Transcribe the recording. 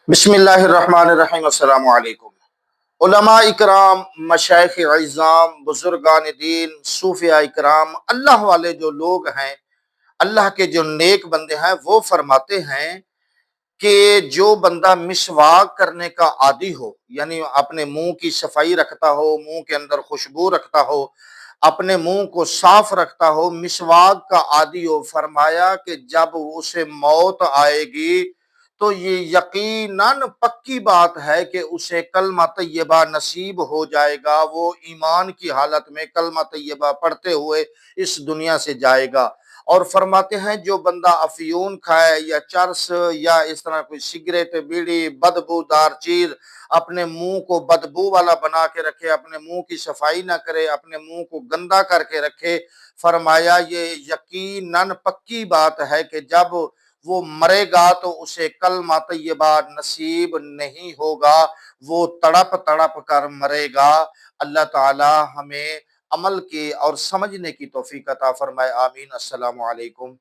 بسم اللہ الرحمن الرحیم۔ السلام علیکم علماء اکرام، مشائخ اعظام، بزرگان دین، صوفیاء اکرام، اللہ والے جو لوگ ہیں، اللہ کے جو نیک بندے ہیں، وہ فرماتے ہیں کہ جو بندہ مسواک کرنے کا عادی ہو، یعنی اپنے منہ کی صفائی رکھتا ہو، منہ کے اندر خوشبو رکھتا ہو، اپنے منہ کو صاف رکھتا ہو، مسواک کا عادی ہو، فرمایا کہ جب اسے موت آئے گی تو یہ یقیناً پکی بات ہے کہ اسے کلمہ طیبہ نصیب ہو جائے گا، وہ ایمان کی حالت میں کلمہ طیبہ پڑھتے ہوئے اس دنیا سے جائے گا۔ اور فرماتے ہیں جو بندہ افیون کھائے یا چرس یا اس طرح کوئی سگریٹ، بیڑی، بدبو دار چیز اپنے منہ کو بدبو والا بنا کے رکھے، اپنے منہ کی صفائی نہ کرے، اپنے منہ کو گندا کر کے رکھے، فرمایا یہ یقیناً پکی بات ہے کہ جب وہ مرے گا تو اسے کلمہ طیبہ نصیب نہیں ہوگا، وہ تڑپ تڑپ کر مرے گا۔ اللہ تعالی ہمیں عمل کی اور سمجھنے کی توفیق عطا فرمائے، آمین۔ السلام علیکم۔